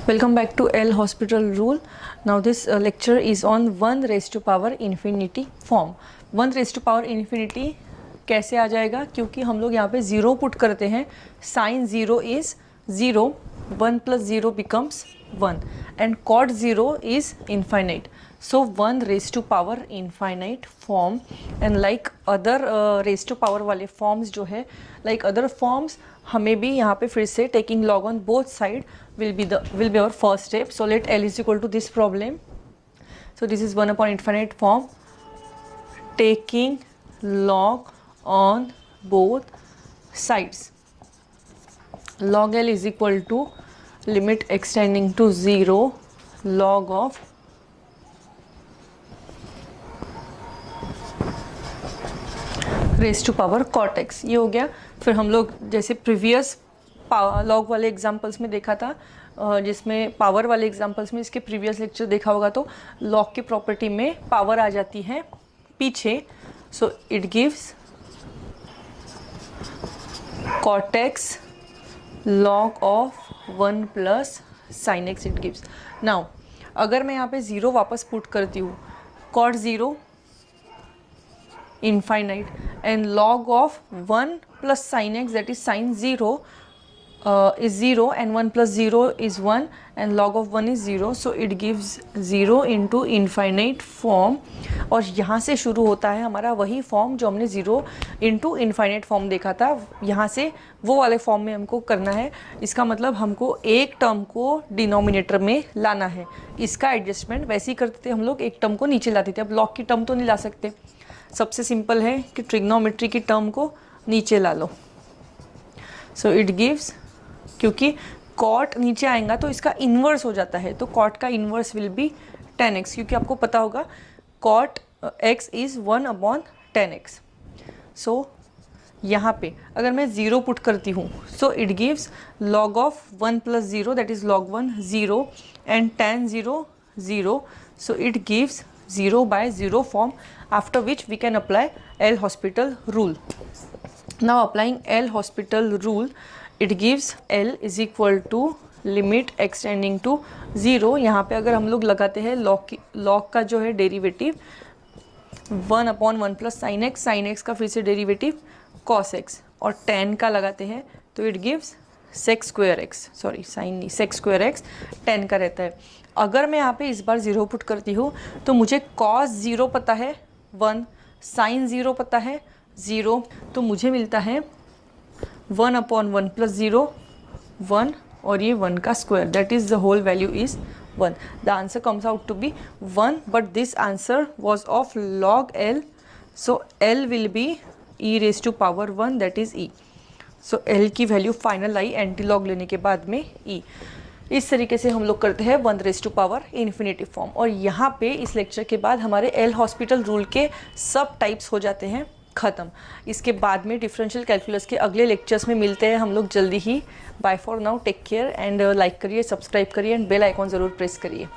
Welcome back to L Hospital Rule. Now this lecture is on 1 raised to power infinity form. 1 raised to power infinity कैसे आ जाएगा, क्योंकि हम लोग यहाँ पे 0 पुट करते हैं. sin 0 is 0, 1 plus 0 becomes 1 and cot 0 is infinite. So 1 raised to power infinite form, and like other raised to power वाले forms जो है, like other forms हमें भी यहाँ पे फिर से taking log on both side will be our first step. So let L is equal to this problem. So this is 1 upon infinite form, taking log on both sides. Log L is equal to limit extending to 0 log of raise to power cot x. ये हो गया. फिर हम लोग जैसे previous log वाले examples में देखा था, जिसमें पावर वाले एग्जांपल्स में इसके प्रीवियस लेक्चर देखा होगा, तो लॉग की प्रॉपर्टी में पावर आ जाती है पीछे. So it gives cot x log of 1 plus sine x it gives. Now अगर मैं यहाँ पे 0 वापस पुट करती हूँ, cot 0 infinite and log of 1 plus sin x, that is sin 0 is 0 and 1 plus 0 is 1 and log of 1 is 0. So it gives 0 into infinite form. और यहाँ से शुरू होता है हमारा वही फॉर्म जो हमने 0 into infinite फॉर्म देखा था. यहाँ से वो वाले फॉर्म में हमको करना है. इसका मतलब हमको एक टर्म को डिनोमिनेटर में लाना है. इसका एडजस्टमेंट वैसे ही करते थे हम लोग, एक टर्म को नीचे लाते थे. अब लॉग की टर्म तो नहीं ला सकते. सबसे सिंपल है कि ट्रिग्नोमेट्री की टर्म को नीचे ला लो. सो इट गिव्स, क्योंकि कॉट नीचे आएगा तो इसका इन्वर्स हो जाता है, तो कॉट का इन्वर्स विल बी 10x, क्योंकि आपको पता होगा cot x is 1 upon 10x. So यहाँ पे अगर मैं 0 पुट करती हूँ, so it gives log of 1 plus 0, that is log 1 0 and tan 0 0. So it gives 0 by 0 form, after which we can apply L Hospital rule. Now applying L Hospital rule, it gives L is equal to limit extending to 0. यहाँ पे अगर हम लोग लगाते हैं log का जो है derivative 1 upon 1 plus sine x का फिर से डेरिवेटिव cos x, और tan का लगाते हैं तो it gives sec square x, sorry sine नहीं, sec स्क्वायर एक्स tan का रहता है. अगर मैं यहाँ पे इस बार 0 पुट करती हूँ तो मुझे cos 0 पता है 1, sin 0 पता है 0, तो मुझे मिलता है 1 अपॉन 1 प्लस 0 1, और ये 1 का square, that is the whole value is 1. The answer comes out to be 1, but this answer was of log L. So L will be e raise to power 1, that is e. So L की value finally anti log लेने के बाद में e. इस तरीके से हम लोग करते हैं 1 raise to power infinity form. और यहाँ पे इस लेक्चर के बाद हमारे एल हॉस्पिटल रूल के सब टाइप्स हो जाते हैं ख़त्म. इसके बाद में डिफरेंशियल कैलकुलस के अगले लेक्चर्स में मिलते हैं हम लोग जल्दी ही. Bye for now, take care and like करिए, सब्सक्राइब करिए एंड बेल आइकॉन ज़रूर प्रेस करिए.